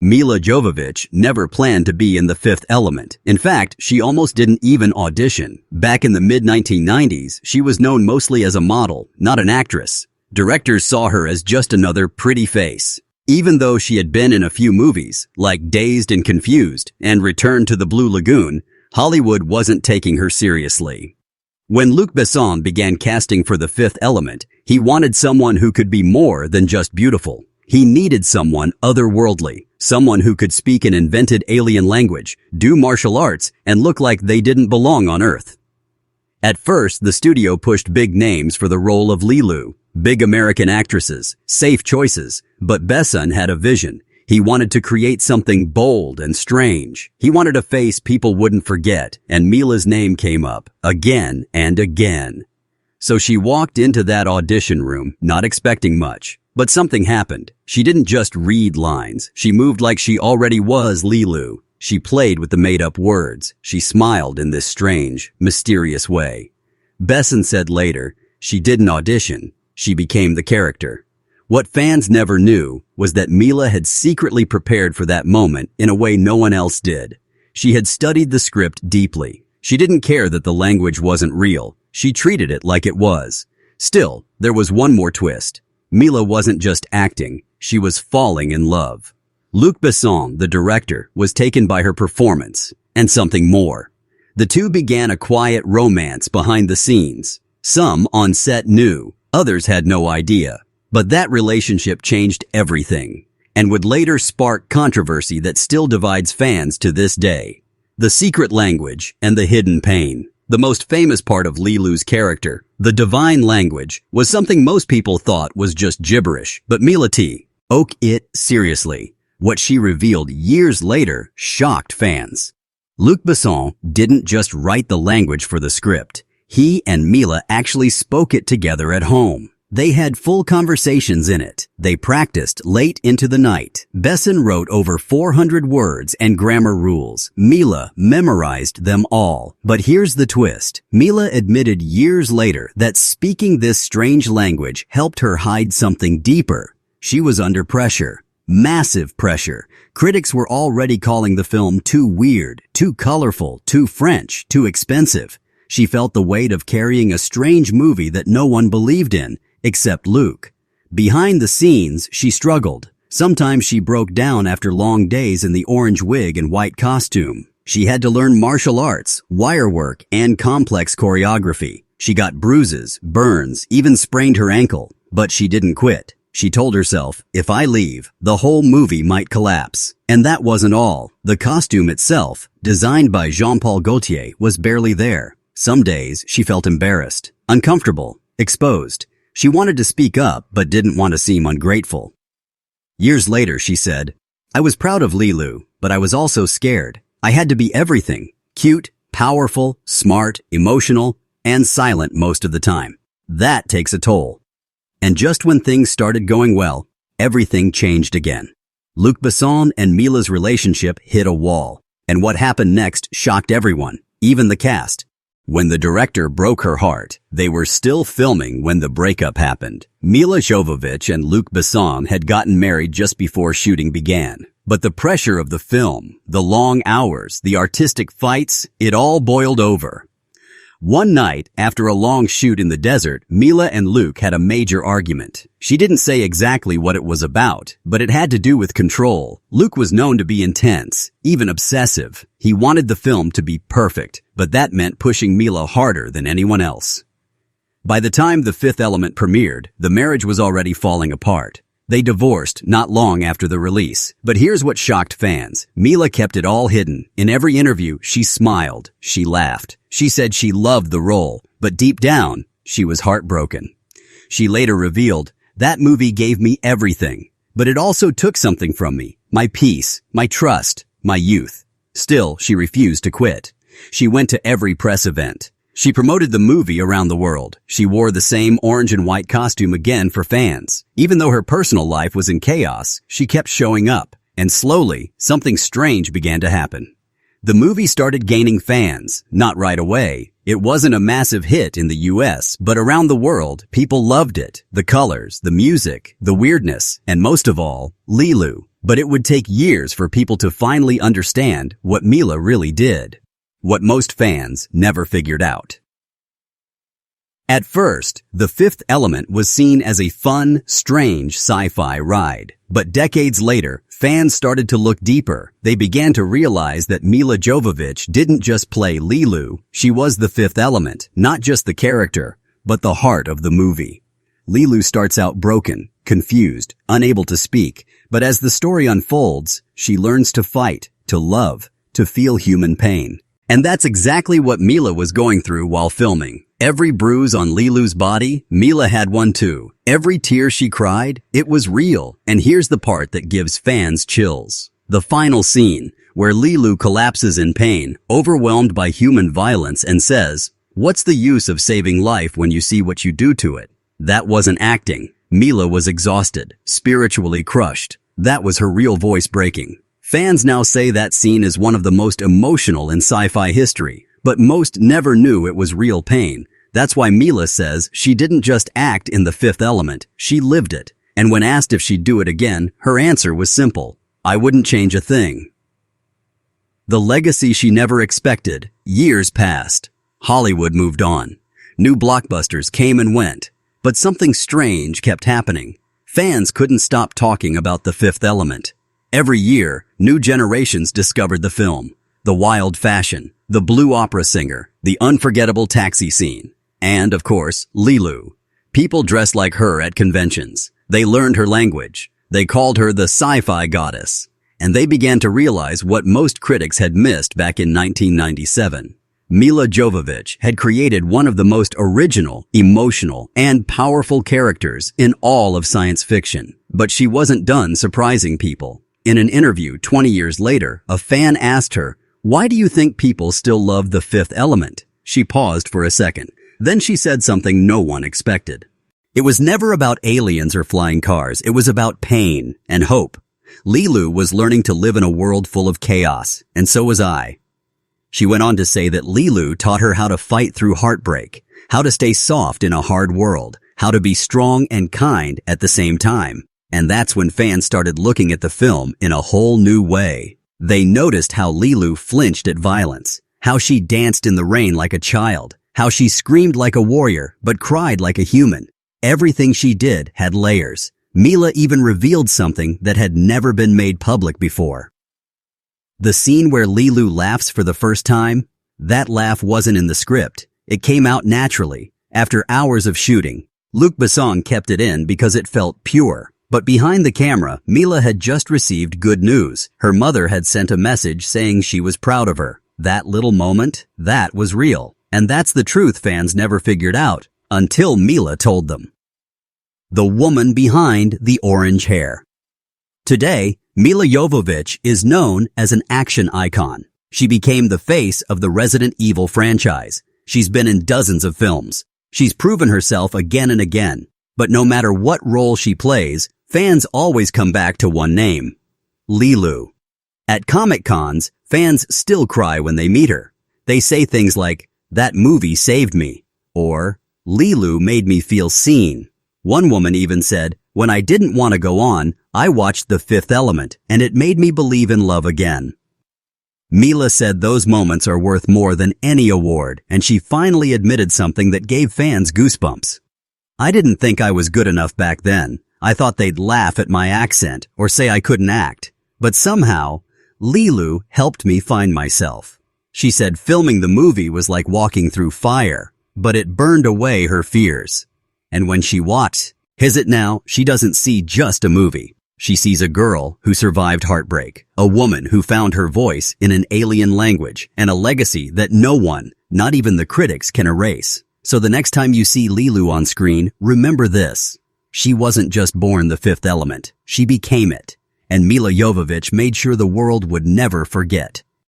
Milla Jovovich never planned to be in The Fifth Element. In fact, she almost didn't even audition. Back in the mid-1990s, she was known mostly as a model, not an actress. Directors saw her as just another pretty face. Even though she had been in a few movies, like Dazed and Confused and Return to the Blue Lagoon, Hollywood wasn't taking her seriously. When Luc Besson began casting for The Fifth Element, he wanted someone who could be more than just beautiful. He needed someone otherworldly, someone who could speak an invented alien language, do martial arts, and look like they didn't belong on Earth. At first, the studio pushed big names for the role of Leeloo, big American actresses, safe choices, but Besson had a vision. He wanted to create something bold and strange. He wanted a face people wouldn't forget, and Mila's name came up again and again. So she walked into that audition room, not expecting much. But something happened. She didn't just read lines. She moved like she already was Leeloo. She played with the made-up words. She smiled in this strange, mysterious way. Besson said later, she didn't audition. She became the character. What fans never knew was that Mila had secretly prepared for that moment in a way no one else did. She had studied the script deeply. She didn't care that the language wasn't real. She treated it like it was. Still, there was one more twist. Mila wasn't just acting, she was falling in love. Luc Besson, the director, was taken by her performance, and something more. The two began a quiet romance behind the scenes. Some on set knew, others had no idea. But that relationship changed everything, and would later spark controversy that still divides fans to this day. The secret language and the hidden pain. The most famous part of Leeloo's character, the divine language, was something most people thought was just gibberish, but Mila took it seriously. What she revealed years later shocked fans. Luc Besson didn't just write the language for the script. He and Mila actually spoke it together at home. They had full conversations in it. They practiced late into the night. Besson wrote over 400 words and grammar rules. Mila memorized them all. But here's the twist. Mila admitted years later that speaking this strange language helped her hide something deeper. She was under pressure. Massive pressure. Critics were already calling the film too weird, too colorful, too French, too expensive. She felt the weight of carrying a strange movie that no one believed in. Except Luc. Behind the scenes, she struggled. Sometimes she broke down after long days in the orange wig and white costume. She had to learn martial arts, wire work, and complex choreography. She got bruises, burns, even sprained her ankle. But she didn't quit. She told herself, if I leave, the whole movie might collapse. And that wasn't all. The costume itself, designed by Jean-Paul Gaultier, was barely there. Some days, she felt embarrassed, uncomfortable, exposed. She wanted to speak up, but didn't want to seem ungrateful. Years later, she said, I was proud of Leeloo, but I was also scared. I had to be everything. Cute, powerful, smart, emotional, and silent most of the time. That takes a toll. And just when things started going well, everything changed again. Luc Besson and Mila's relationship hit a wall. And what happened next shocked everyone, even the cast. When the director broke her heart, they were still filming when the breakup happened. Milla Jovovich and Luc Besson had gotten married just before shooting began. But the pressure of the film, the long hours, the artistic fights, it all boiled over. One night, after a long shoot in the desert, Mila and Luc had a major argument. She didn't say exactly what it was about, but it had to do with control. Luc was known to be intense, even obsessive. He wanted the film to be perfect, but that meant pushing Mila harder than anyone else. By the time The Fifth Element premiered, the marriage was already falling apart. They divorced not long after the release. But here's what shocked fans. Mila kept it all hidden. In every interview, she smiled. She laughed. She said she loved the role, but deep down, she was heartbroken. She later revealed, that movie gave me everything, but it also took something from me. My peace, my trust, my youth. Still, she refused to quit. She went to every press event. She promoted the movie around the world. She wore the same orange and white costume again for fans. Even though her personal life was in chaos, she kept showing up. And slowly, something strange began to happen. The movie started gaining fans, not right away. It wasn't a massive hit in the US, but around the world, people loved it. The colors, the music, the weirdness, and most of all, Leeloo. But it would take years for people to finally understand what Mila really did. What most fans never figured out. At first, The Fifth Element was seen as a fun, strange sci-fi ride. But decades later, fans started to look deeper. They began to realize that Milla Jovovich didn't just play Leeloo. She was the Fifth Element, not just the character, but the heart of the movie. Leeloo starts out broken, confused, unable to speak, but as the story unfolds, she learns to fight, to love, to feel human pain. And that's exactly what Mila was going through while filming. Every bruise on Leeloo's body, Mila had one too. Every tear she cried, it was real. And here's the part that gives fans chills. The final scene, where Leeloo collapses in pain, overwhelmed by human violence and says, "What's the use of saving life when you see what you do to it?" That wasn't acting. Mila was exhausted, spiritually crushed. That was her real voice breaking. Fans now say that scene is one of the most emotional in sci-fi history. But most never knew it was real pain. That's why Mila says she didn't just act in The Fifth Element, she lived it. And when asked if she'd do it again, her answer was simple: "I wouldn't change a thing." The legacy she never expected. Years passed. Hollywood moved on. New blockbusters came and went. But something strange kept happening. Fans couldn't stop talking about The Fifth Element. Every year, new generations discovered the film. The wild fashion, the blue opera singer, the unforgettable taxi scene, and, of course, Leeloo. People dressed like her at conventions. They learned her language. They called her the sci-fi goddess. And they began to realize what most critics had missed back in 1997. Milla Jovovich had created one of the most original, emotional, and powerful characters in all of science fiction. But she wasn't done surprising people. In an interview 20 years later, a fan asked her, "Why do you think people still love The Fifth Element?" She paused for a second. Then she said something no one expected. It was never about aliens or flying cars. It was about pain and hope. Leeloo was learning to live in a world full of chaos, and so was I. She went on to say that Leeloo taught her how to fight through heartbreak, how to stay soft in a hard world, how to be strong and kind at the same time. And that's when fans started looking at the film in a whole new way. They noticed how Leeloo flinched at violence, how she danced in the rain like a child, how she screamed like a warrior but cried like a human. Everything she did had layers. Mila even revealed something that had never been made public before. The scene where Leeloo laughs for the first time, that laugh wasn't in the script. It came out naturally. After hours of shooting, Luc Besson kept it in because it felt pure. But behind the camera, Mila had just received good news. Her mother had sent a message saying she was proud of her. That little moment, that was real. And that's the truth fans never figured out, until Mila told them. The woman behind the orange hair. Today, Milla Jovovich is known as an action icon. She became the face of the Resident Evil franchise. She's been in dozens of films. She's proven herself again and again. But no matter what role she plays, fans always come back to one name: Leeloo. At Comic Cons, fans still cry when they meet her. They say things like, "That movie saved me," or "Leeloo made me feel seen." One woman even said, "When I didn't want to go on, I watched The Fifth Element, and it made me believe in love again." Mila said those moments are worth more than any award, and she finally admitted something that gave fans goosebumps. "I didn't think I was good enough back then. I thought they'd laugh at my accent or say I couldn't act. But somehow, Leeloo helped me find myself." She said filming the movie was like walking through fire, but it burned away her fears. And when she watched it now, she doesn't see just a movie. She sees a girl who survived heartbreak, a woman who found her voice in an alien language, and a legacy that no one, not even the critics, can erase. So the next time you see Leeloo on screen, remember this. She wasn't just born the Fifth Element. She became it. And Milla Jovovich made sure the world would never forget.